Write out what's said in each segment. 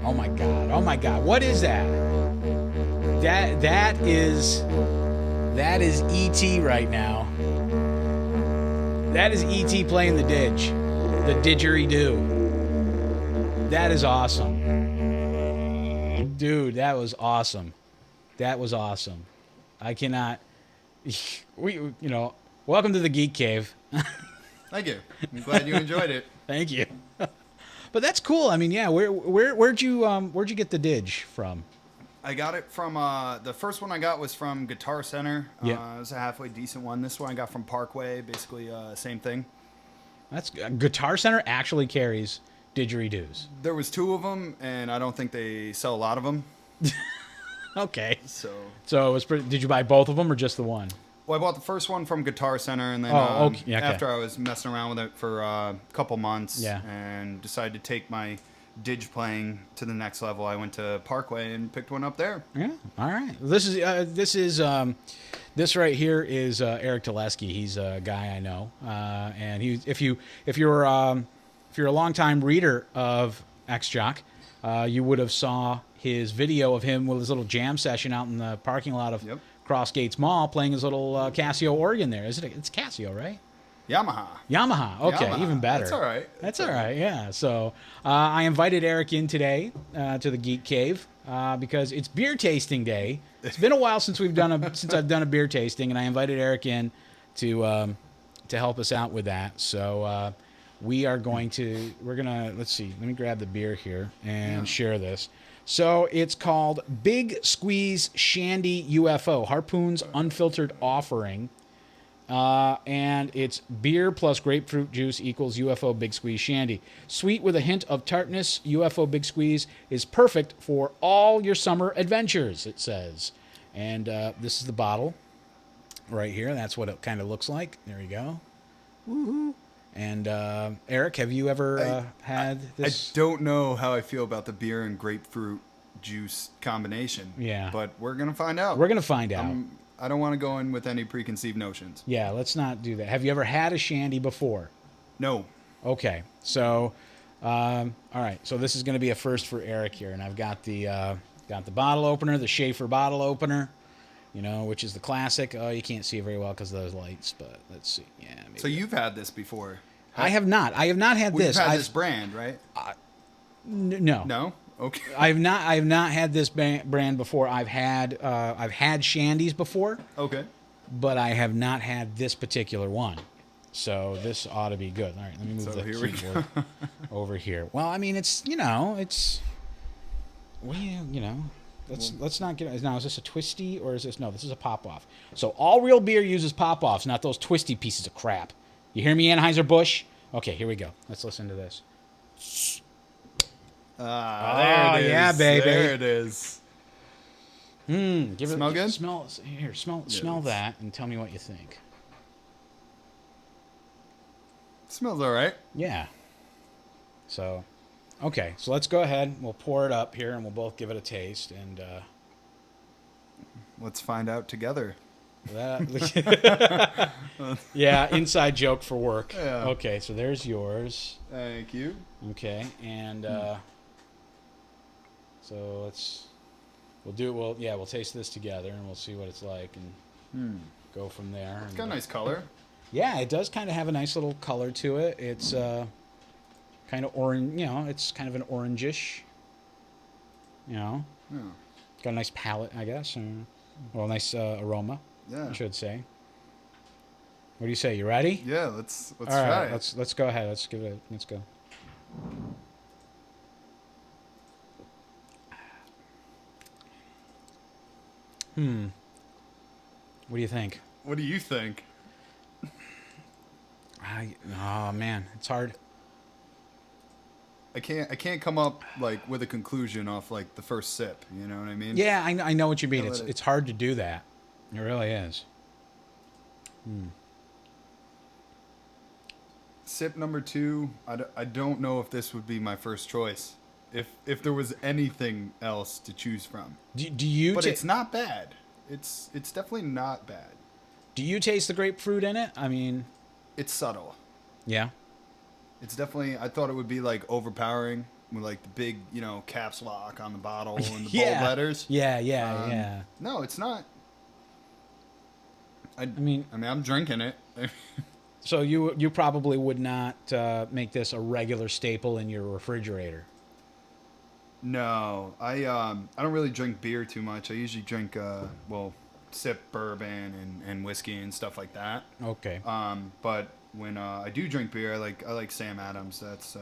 Oh my god. Oh my god. What is that? That is ET right now. That is ET playing the didgeridoo. That is awesome. Dude, that was awesome. That was awesome. I cannot welcome to the Geek Cave. Thank you. I'm glad you enjoyed it. Thank you. But that's cool. I mean, yeah, where'd you get the didge from? I got it from the first one I got was from Guitar Center. Yeah. It was a halfway decent one. This one I got from Parkway, basically same thing. That's Guitar Center actually carries didgeridoos. There was 2 of them, and I don't think they sell a lot of them. Okay. So it was pretty, did you buy both of them or just the one? Well, I bought the first one from Guitar Center, and then okay. Yeah, okay. after I was messing around with it for a couple months Yeah. and decided to take my didge playing to the next level, I went to Parkway and picked one up there. Yeah. All right. This right here is Eric Telesky. He's a guy I know, and if you're a longtime reader of X-Jock, you would have saw his video of him with his little jam session out in the parking lot of Cross Gates Mall, playing his little Casio organ there. It's Casio, right? Yamaha. Okay, Yamaha. even better. That's all right. That's all right. Yeah. So I invited Eric in today to the Geek Cave because it's beer tasting day. It's been a while since I've done a beer tasting, and I invited Eric in to help us out with that. So we're gonna let's see. Let me grab the beer here and share this. So it's called Big Squeeze Shandy UFO, Harpoon's unfiltered offering. And it's beer plus grapefruit juice equals UFO Big Squeeze Shandy. Sweet with a hint of tartness, UFO Big Squeeze is perfect for all your summer adventures, it says. And this is the bottle right here. That's what it kind of looks like. There you go. Woohoo. And Eric, have you ever had this? I don't know how I feel about the beer and grapefruit juice combination. Yeah. But we're going to find out. We're going to find out. I don't want to go in with any preconceived notions. Yeah, let's not do that. Have you ever had a shandy before? No. Okay. So, all right. So this is going to be a first for Eric here. And I've got the bottle opener, the Schaefer bottle opener, which is the classic. Oh, you can't see it very well because of those lights, but let's see. Yeah. So you've had this before? I have not. I have not had this. You've had this brand, right? No. No? Okay. I have not had this brand before. I've had shandies before. Okay. But I have not had this particular one. So this ought to be good. All right, let me move the keyboard over here. Well, I mean, let's not get now. Is this a twisty or is this no? This is a pop off. So all real beer uses pop offs, not those twisty pieces of crap. You hear me, Anheuser-Busch? Okay, here we go. Let's listen to this. There it is. Yeah, baby. There it is. Smell good? Smell that and tell me what you think. Smells all right. Yeah. So, okay. So let's go ahead. We'll pour it up here and we'll both give it a taste. And let's find out together. Yeah, inside joke for work. Yeah. Okay, so there's yours. Thank you. Okay, and so we'll taste this together and we'll see what it's like and go from there. It's got a nice color. Yeah, it does kind of have a nice little color to it. It's kind of orange, it's kind of an orangish, Yeah. Got a nice palate, I guess. Well, nice aroma, Yeah. I should say. What do you say? You ready? Yeah, let's All try right, it. let's go ahead. Let's go. What do you think? What do you think? Oh man, it's hard. I can't come up with a conclusion off the first sip. You know what I mean? Yeah, I know what you mean. Yeah, It's hard to do that. It really is. Sip number 2. I don't know if this would be my first choice. If there was anything else to choose from. Do you? But it's not bad. It's definitely not bad. Do you taste the grapefruit in it? I mean, It's subtle. yeah. It's definitely. I thought it would be overpowering, with like the big, caps lock on the bottle and the Yeah. bold letters. Yeah. No, it's not. I mean, I'm drinking it. so you probably would not make this a regular staple in your refrigerator. No, I don't really drink beer too much. I usually drink sip bourbon and whiskey and stuff like that. Okay. But when I do drink beer, I like Sam Adams. That's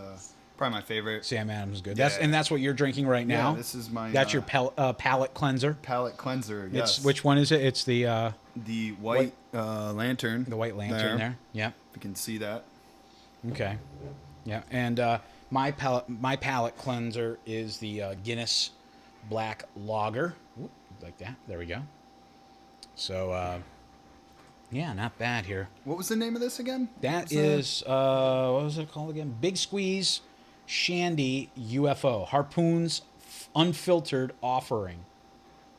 probably my favorite. Sam Adams is good. Yeah. That's what you're drinking right now. Yeah, this is my. That's your palate cleanser. Palate cleanser. Yes. Which one is it? It's the white lantern. The white lantern there. Yeah. If you can see that. Okay. Yeah, and my palate cleanser is the Guinness Black Lager. Ooh, like that. There we go. So, yeah, not bad here. What was the name of this again? That is, what was it called again? Big Squeeze Shandy UFO. Harpoon's Unfiltered Offering.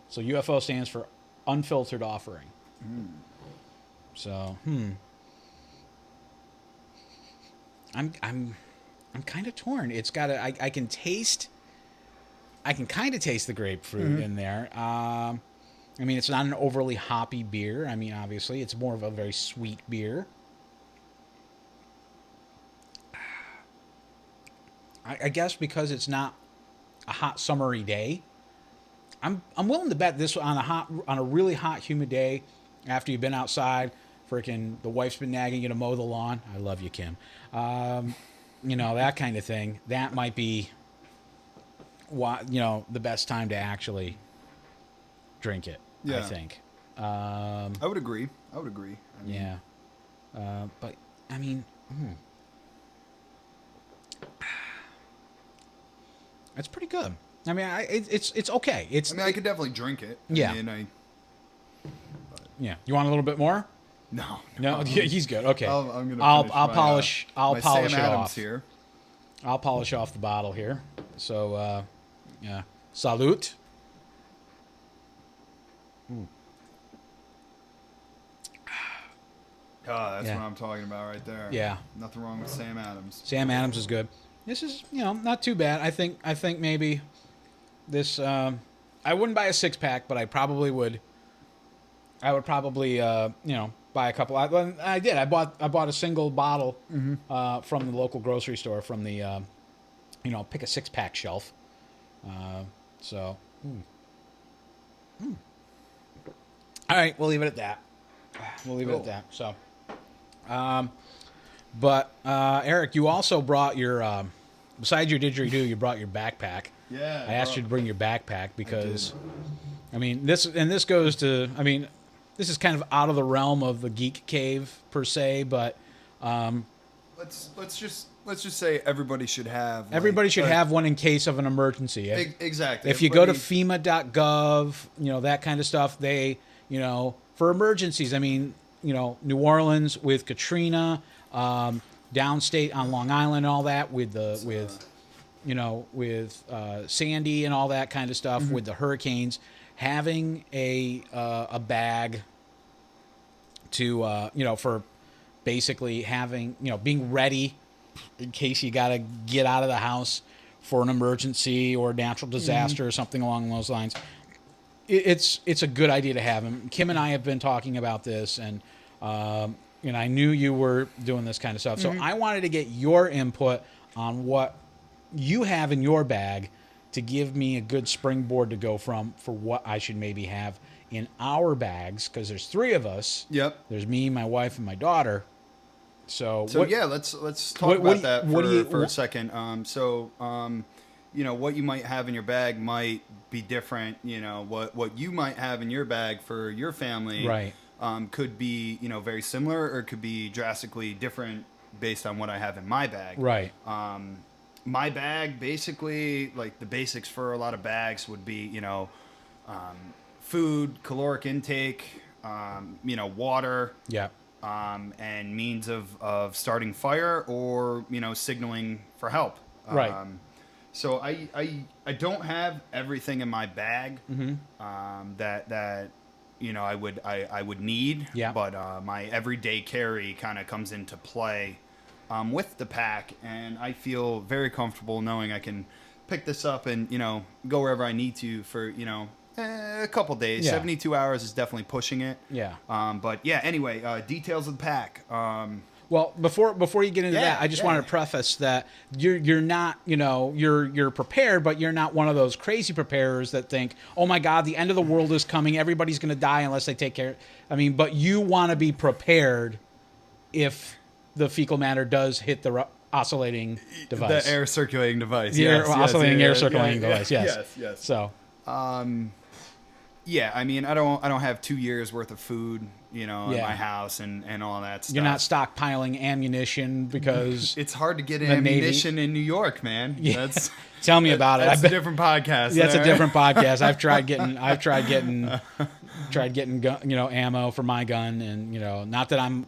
So UFO stands for Unfiltered Offering. So, I'm kind of torn. It's got I can kind of taste the grapefruit in there. I mean, it's not an overly hoppy beer. I mean, obviously, it's more of a very sweet beer. I guess because it's not a hot summery day, I'm willing to bet this on a really hot, humid day after you've been outside. Freaking the wife's been nagging you to mow the lawn. I love you, Kim. That kind of thing. That might be the best time to actually drink it. Yeah. I think. I would agree. I mean, Yeah. But I mean, it's pretty good. I mean, it's okay. I could definitely drink it. Yeah. Yeah. You want a little bit more? No. No, he's good. Okay. I'll polish my polish Sam it Adams off. Here. I'll polish off the bottle here. So, yeah. Salute. That's what I'm talking about right there. Yeah. Nothing wrong with Sam Adams. Sam Adams is good. This is, not too bad. I think maybe this, I wouldn't buy a 6-pack, but I probably would. I would probably, buy a couple. I did. I bought a single bottle from the local grocery store from the, pick a 6-pack shelf. So, All right, we'll leave it at that. So, but Eric, you also brought your, besides your didgeridoo, you brought your backpack. Yeah. I asked you to bring your backpack because, this goes to, this is kind of out of the realm of the Geek Cave per se, but let's just say everybody should have. Have one in case of an emergency. Exactly. If you go to FEMA.gov, that kind of stuff, they, for emergencies. New Orleans with Katrina, downstate on Long Island, and all that with Sandy and all that kind of stuff with the hurricanes. Having a bag to for basically having being ready in case you got to get out of the house for an emergency or a natural disaster or something along those lines. It's a good idea to have them. Kim and I have been talking about this, and I knew you were doing this kind of stuff, so I wanted to get your input on what you have in your bag to give me a good springboard to go from for what I should maybe have in our bags, because there's 3 of us. Yep. There's me, my wife, and my daughter. So let's talk about that for a second. What you might have in your bag might be different. What you might have in your bag for your family, right? Could be very similar, or it could be drastically different based on what I have in my bag, right? My bag, basically, like the basics for a lot of bags would be, food, caloric intake, water, yeah, and means of starting fire or signaling for help. Right. So I don't have everything in my bag that I would need. Yeah. But my everyday carry kind of comes into play with the pack, and I feel very comfortable knowing I can pick this up and go wherever I need to for a couple days. Yeah. 72 hours is definitely pushing it. Yeah. But yeah. Anyway, details of the pack. Well, before you get into Yeah, that, I just yeah. wanted to preface that you're not, you're prepared, but you're not one of those crazy preparers that think, oh my God, the end of the world is coming, everybody's going to die unless they take care. I mean, but you want to be prepared if the fecal matter does hit the oscillating device, The air circulating device. the oscillating air circulating device. Yes. Yes. So. Yeah, I mean, I don't have 2 years worth of food, in Yeah. my house and all that stuff. You're not stockpiling ammunition because It's hard to get the ammunition in New York, man. Yeah. That's tell me about it. that's a different podcast. That's a there. different podcast. I've tried getting gun, ammo for my gun, and not that I'm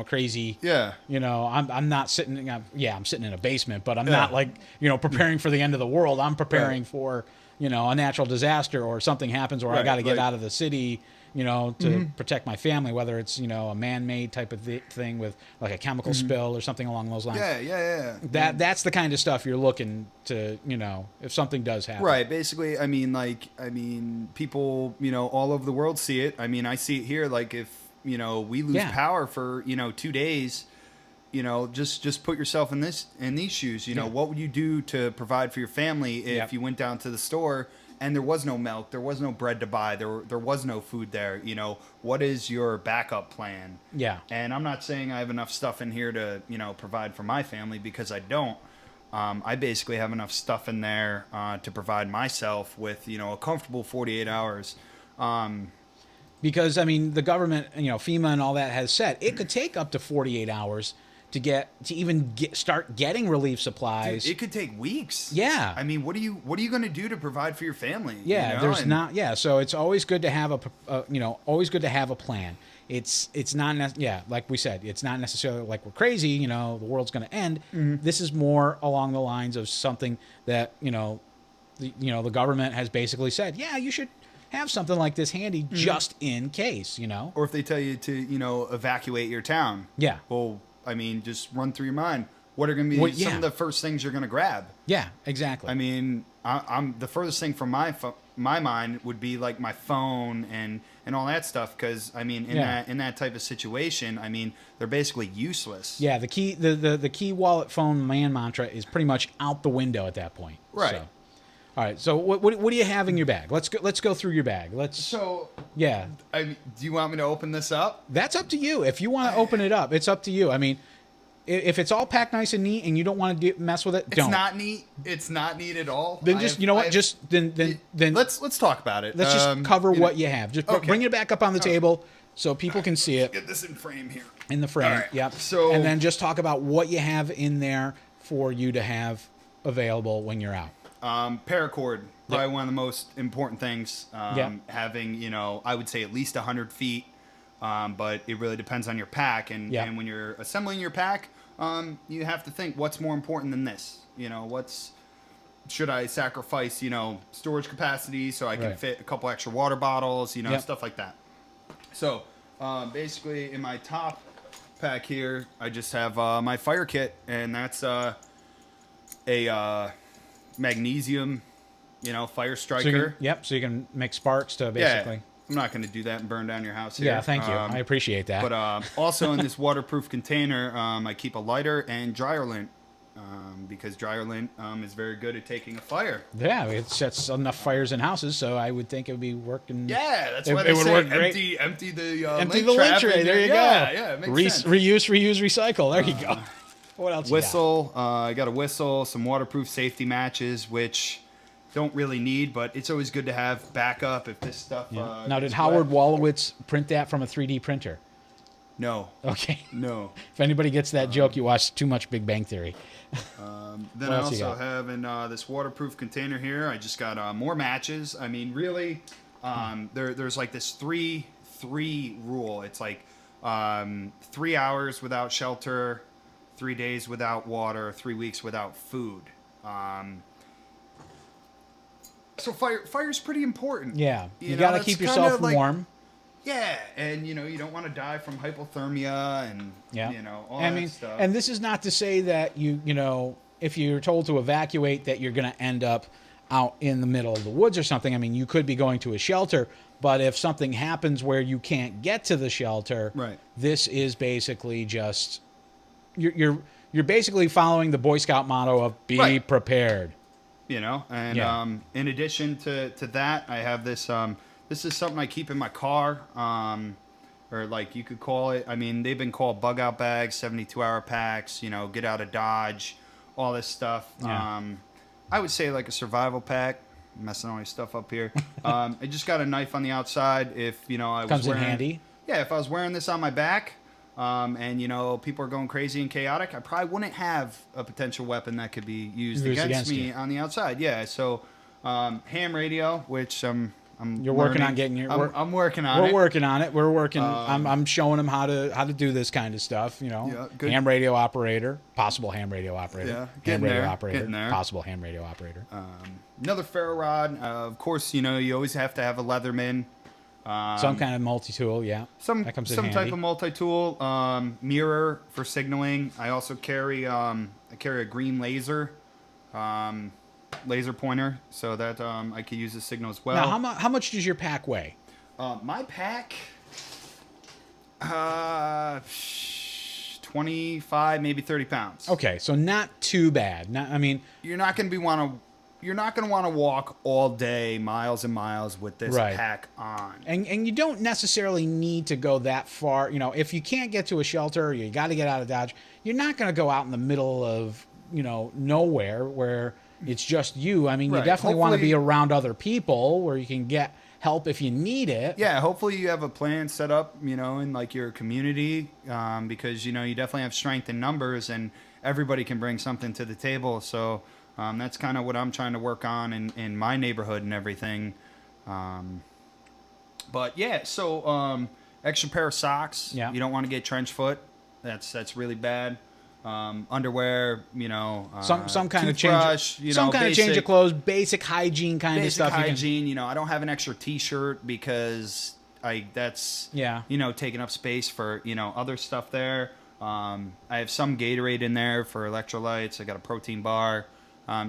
a crazy. Yeah. I'm not sitting. I'm sitting in a basement, but I'm not like preparing for the end of the world. I'm preparing for a natural disaster or something happens where I Right, got to get like- out of the city. To protect my family, whether it's a man-made type of thing with like a chemical spill or something along those lines. Yeah. That's the kind of stuff you're looking to, if something does happen. Right. Basically, I mean, people, all over the world see it. I mean, I see it here. Like if, we lose Yeah. power for, 2 days, just put yourself in these shoes. Yeah. What would you do to provide for your family if Yep. you went down to the store and there was no milk, there was no bread to buy, there was no food there? What is your backup plan? Yeah. And I'm not saying I have enough stuff in here to, provide for my family, because I don't. I basically have enough stuff in there to provide myself with, a comfortable 48 hours. Because the government, FEMA and all that has said it could take up to 48 hours to start getting relief supplies. Dude, it could take weeks. Yeah. I mean, what are you going to do to provide for your family? Yeah, so it's always good to have a plan. It's not like we said, it's not necessarily like we're crazy, the world's going to end. Mm-hmm. This is more along the lines of something that, the government has basically said, yeah, you should have something like this handy just in case, Or if they tell you to, evacuate your town. Yeah. Well, I mean, just run through your mind. What are going to be some yeah. of the first things you're going to grab? Yeah, exactly. I mean, I'm the furthest thing from my mind would be like my phone and all that stuff, because I mean, in that type of situation, I mean, they're basically useless. Yeah, the key wallet phone man mantra is pretty much out the window at that point. Right. So, all right. So what do you have in your bag? Let's go through your bag. Yeah. Do you want me to open this up? That's up to you. If you want to open it up, it's up to you. I mean, if it's all packed nice and neat and you don't want to mess with it, don't. It's not neat. It's not neat at all. Then then let's talk about it. let's just cover what you have. Just bring it back up on the table so people can see it Get this in frame here. in the frame. All right. Yep. So- and then just talk about what you have in there for you to have available when you're out. Paracord, probably one of the most important things. Yeah. Having, I would say at least 100 feet, but it really depends on your pack. And when you're assembling your pack, you have to think, what's more important than this? Should I sacrifice, storage capacity so I can Right. fit a couple extra water bottles, Yep. stuff like that. So basically in my top pack here, I just have my fire kit, and that's a magnesium, fire striker. So you can make sparks to basically. Yeah, I'm not going to do that and burn down your house here. Yeah, thank you. I appreciate that. But also in this waterproof container, I keep a lighter and dryer lint, because dryer lint is very good at taking a fire. Yeah, it sets enough fires in houses, so I would think it would be working. Yeah, that's It- why it they would say work great. empty the Empty lint the lint trap tray. in There you Yeah, go. it makes sense. Reuse, recycle. There you go. What else? Whistle. I got a whistle, some waterproof safety matches, which don't really need, but it's always good to have backup if this stuff. You got? Now, did gets Howard wet. Wolowitz print that from a 3D printer? No. Okay. No. If anybody gets that joke, you watched too much Big Bang Theory. Then What I else you also got? have in this waterproof container here, I just got more matches. I mean, really, there's like this three rule. It's like 3 hours without shelter, 3 days without water, 3 weeks without food. So fire's pretty important. Yeah, you know, got to that's keep kinda yourself like- warm. Yeah, and you don't want to die from hypothermia and all that stuff. And this is not to say that if you're told to evacuate that you're going to end up out in the middle of the woods or something. I mean, you could be going to a shelter, but if something happens where you can't get to the shelter, right. This is basically just you're basically following the Boy Scout motto of be prepared. And in addition to that, I have this. This is something I keep in my car, or like you could call it. I mean, they've been called bug out bags, 72-hour packs. Get out of Dodge, all this stuff. Yeah. I would say like a survival pack. I'm messing all my stuff up here. I just got a knife on the outside. If I was comes wearing, in handy. Yeah, if I was wearing this on my back, and people are going crazy and chaotic, I probably wouldn't have a potential weapon that could be used against me you. on the outside. Yeah, so ham radio, which You're working on getting your. I'm working on it. We're working on it. We're working. I'm showing them how to do this kind of stuff. Good. Ham radio operator, possible ham radio operator. Yeah, ham radio there, operator, there. possible ham radio operator. Another ferro rod. Of course, you always have to have a Leatherman. Some kind of multi-tool, yeah. That comes in handy. Type of multi-tool. Mirror for signaling. I also carry a green laser. Laser pointer, so that I could use the signal as well. Now, how much does your pack weigh? My pack, 25, maybe 30 pounds. Okay, so not too bad. You're not going to want to walk all day, miles and miles with this pack on. And you don't necessarily need to go that far. If you can't get to a shelter, or you got to get out of Dodge. You're not going to go out in the middle of nowhere where it's just you. I mean, you definitely want to be around other people where you can get help if you need it. Yeah, hopefully you have a plan set up, in like your community, because you definitely have strength in numbers, and everybody can bring something to the table. So that's kind of what I'm trying to work on in my neighborhood and everything. But yeah, so extra pair of socks. Yeah. You don't want to get trench foot. That's really bad. Underwear, some kind of change, change of clothes, basic hygiene kind of stuff. Basic hygiene, I don't have an extra T-shirt because that's taking up space for other stuff there. I have some Gatorade in there for electrolytes. I got a protein bar.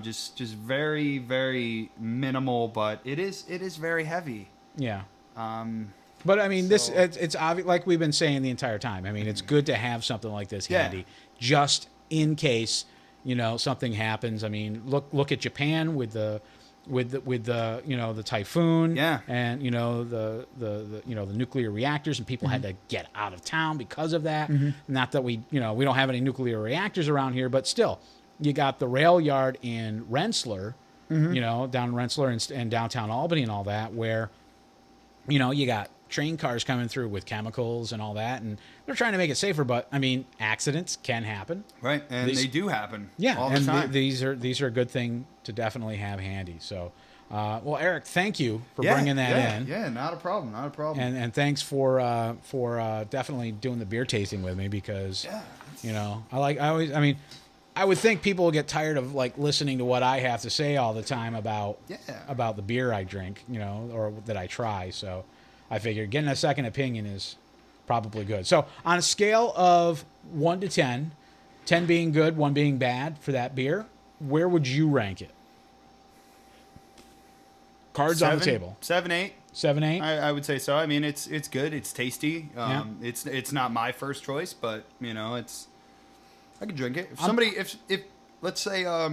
Just very, very minimal, but it is very heavy. Yeah. But I mean, it's obvious, like we've been saying the entire time. I mean, it's good to have something like this handy, just in case something happens. I mean, look at Japan with the the typhoon, and the nuclear reactors, and people had to get out of town because of that. Not that we don't have any nuclear reactors around here, but still, you got the rail yard in Rensselaer, down in Rensselaer and downtown Albany and all that, where you got train cars coming through with chemicals and all that, and they're trying to make it safer, but I mean, accidents can happen. Right, and they do happen. Yeah, all the time. These are a good thing to definitely have handy. So, well, Eric, thank you for bringing that in. Yeah, not a problem. And thanks for definitely doing the beer tasting with me, because I would think people will get tired of like listening to what I have to say all the time about the beer I drink, or that I try. So I figured getting a second opinion is probably good. So on a scale of 1 to 10, 10 being good, 1 being bad for that beer, where would you rank it? Cards 7, on the table. 7, 8. 7, 8. I would say so. I mean, it's good. It's tasty. It's not my first choice, but I could drink it. If let's say I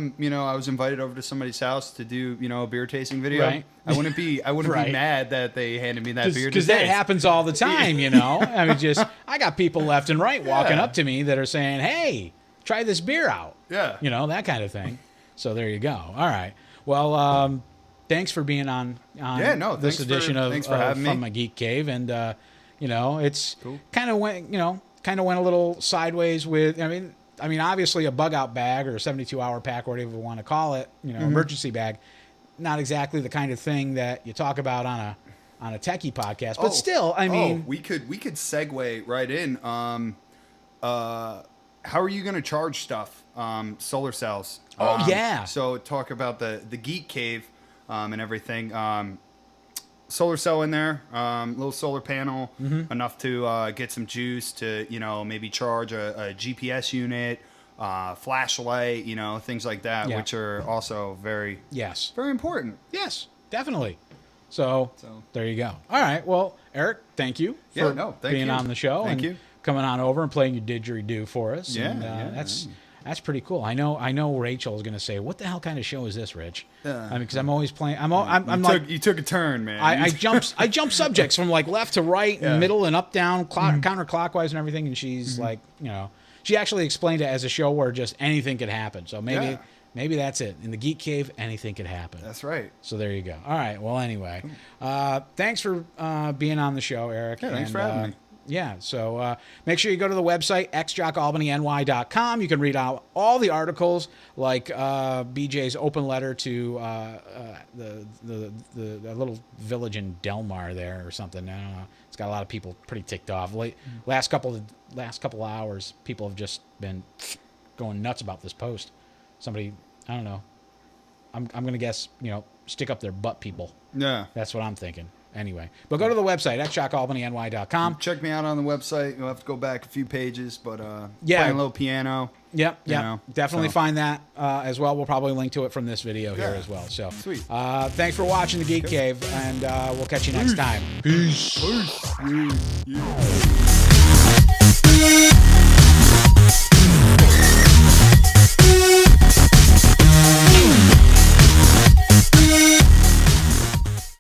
was invited over to somebody's house to do a beer tasting video, right. I wouldn't be mad that they handed me that beer because that happens all the time. I mean, I got people left and right walking up to me that are saying, "Hey, try this beer out." Yeah, that kind of thing. So there you go. All right. Well, thanks for being on this edition of From a Geek Cave, and it's cool. kind of went a little sideways with. I mean, obviously a bug out bag or a 72-hour pack, or whatever you want to call it, emergency bag, not exactly the kind of thing that you talk about on a techie podcast, but still, I mean, we could segue right in. How are you going to charge stuff? Solar cells. Yeah. So talk about the Geek Cave and everything. solar cell in there, little solar panel, Mm-hmm. enough to get some juice to, maybe charge a GPS unit, flashlight, things like that, Yeah. which are also very, Yes. very important. Yes, definitely. So, So- there you go. All right. Well, Eric, thank you for Yeah, no, thank being you. on the show Thank and you. coming on over and playing your didgeridoo for us. Yeah, and, yeah, that's pretty cool. I know Rachel is going to say, "What the hell kind of show is this, Rich?" Yeah. I mean, because I'm always playing. I'm like you took a turn, man. I jump subjects from like left to right, Yeah. and middle and up, down, counterclockwise, and everything. And she's like, she actually explained it as a show where just anything could happen. So maybe that's it. In the Geek Cave, anything could happen. That's right. So there you go. All right. Well, anyway, thanks for being on the show, Eric. Yeah, thanks for having me. Yeah. So make sure you go to the website, xjockalbanyny.com. You can read out all the articles, like BJ's open letter to the little village in Delmar there or something. I don't know. It's got a lot of people pretty ticked off. Last couple of hours, people have just been going nuts about this post. Somebody, I don't know. I'm gonna guess, stick up their butt people. Yeah. That's what I'm thinking. Anyway, but go to the website, xjockalbanyny.com. Check me out on the website. You'll have to go back a few pages, but Yeah. playing a little piano. Yep. Definitely so. find that as well. We'll probably link to it from this video here Yeah. as well. So, Sweet. Thanks for watching the Geek Cave, and we'll catch you next time. Peace. Yeah.